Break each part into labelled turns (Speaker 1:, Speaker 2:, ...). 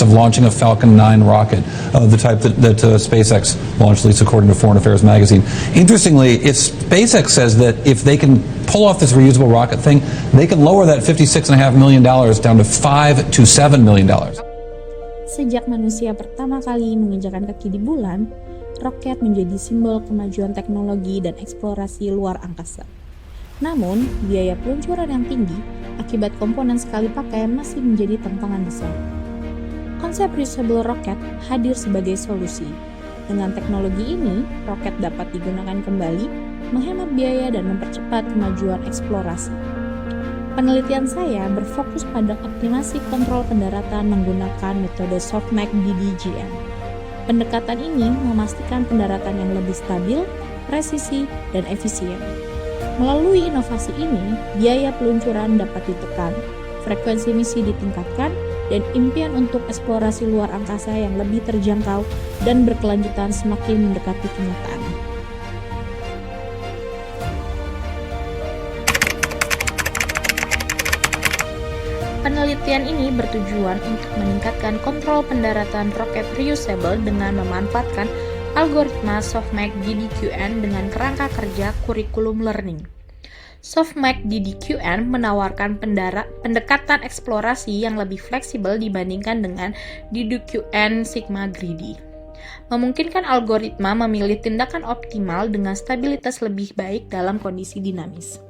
Speaker 1: cost of launching a Falcon 9 rocket, the type that SpaceX launched, at least according to Foreign Affairs magazine. Interestingly, if SpaceX says that if they can pull off this reusable rocket thing, they can lower that $56.5 million down to $5 to $7 million.
Speaker 2: Sejak manusia pertama kali menginjakan kaki di bulan, roket menjadi simbol kemajuan teknologi dan eksplorasi luar angkasa. Namun, biaya peluncuran yang tinggi akibat komponen sekali pakai masih menjadi tantangan besar. Konsep reusable rocket hadir sebagai solusi. Dengan teknologi ini, roket dapat digunakan kembali, menghemat biaya dan mempercepat kemajuan eksplorasi. Penelitian saya berfokus pada optimasi kontrol pendaratan menggunakan metode SoftMax DDGM. Pendekatan ini memastikan pendaratan yang lebih stabil, presisi, dan efisien. Melalui inovasi ini, biaya peluncuran dapat ditekan, frekuensi misi ditingkatkan, dan impian untuk eksplorasi luar angkasa yang lebih terjangkau dan berkelanjutan semakin mendekati kenyataan. Penelitian ini bertujuan untuk meningkatkan kontrol pendaratan roket reusable dengan memanfaatkan algoritma SoftMax DDQN dengan kerangka kerja kurikulum learning. SoftMax DDQN menawarkan pendekatan eksplorasi yang lebih fleksibel dibandingkan dengan DDQN Sigma Greedy. Memungkinkan algoritma memilih tindakan optimal dengan stabilitas lebih baik dalam kondisi dinamis.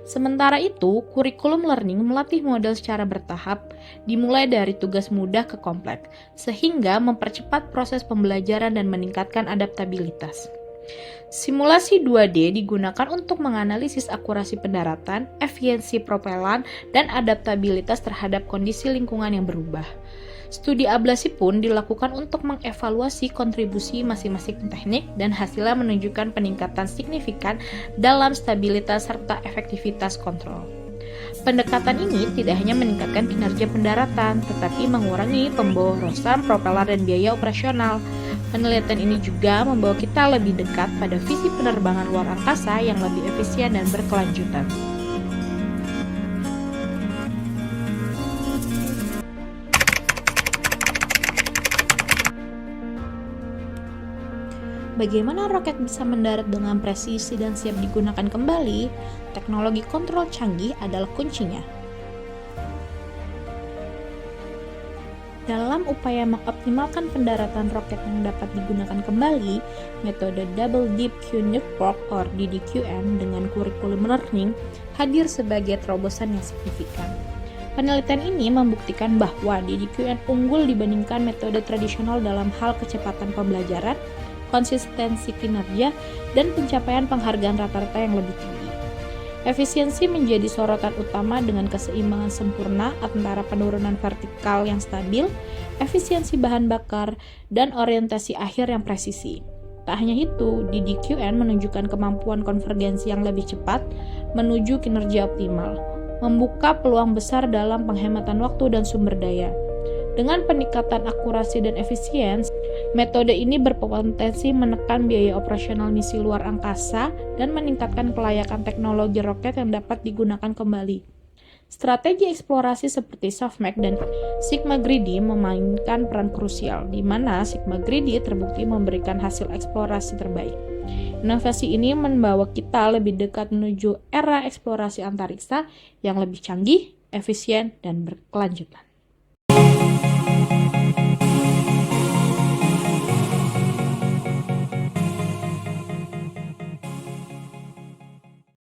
Speaker 2: Sementara itu, kurikulum learning melatih model secara bertahap, dimulai dari tugas mudah ke kompleks, sehingga mempercepat proses pembelajaran dan meningkatkan adaptabilitas. Simulasi 2D digunakan untuk menganalisis akurasi pendaratan, efisiensi propelan, dan adaptabilitas terhadap kondisi lingkungan yang berubah. Studi ablasi pun dilakukan untuk mengevaluasi kontribusi masing-masing teknik dan hasilnya menunjukkan peningkatan signifikan dalam stabilitas serta efektivitas kontrol. Pendekatan ini tidak hanya meningkatkan kinerja pendaratan, tetapi mengurangi pemborosan propeller dan biaya operasional. Penelitian ini juga membawa kita lebih dekat pada visi penerbangan luar angkasa yang lebih efisien dan berkelanjutan. Bagaimana roket bisa mendarat dengan presisi dan siap digunakan kembali? Teknologi kontrol canggih adalah kuncinya. Dalam upaya mengoptimalkan pendaratan roket yang dapat digunakan kembali, metode Double Deep Q Network atau DDQN dengan kurikulum learning hadir sebagai terobosan yang signifikan. Penelitian ini membuktikan bahwa DDQN unggul dibandingkan metode tradisional dalam hal kecepatan pembelajaran, konsistensi kinerja, dan pencapaian penghargaan rata-rata yang lebih tinggi. Efisiensi menjadi sorotan utama dengan keseimbangan sempurna antara penurunan vertikal yang stabil, efisiensi bahan bakar, dan orientasi akhir yang presisi. Tak hanya itu, DDQN menunjukkan kemampuan konvergensi yang lebih cepat menuju kinerja optimal, membuka peluang besar dalam penghematan waktu dan sumber daya. Dengan peningkatan akurasi dan efisiensi, metode ini berpotensi menekan biaya operasional misi luar angkasa dan meningkatkan kelayakan teknologi roket yang dapat digunakan kembali. Strategi eksplorasi seperti SoftMax dan Sigma Greedy memainkan peran krusial, di mana Sigma Greedy terbukti memberikan hasil eksplorasi terbaik. Inovasi ini membawa kita lebih dekat menuju era eksplorasi antariksa yang lebih canggih, efisien, dan berkelanjutan.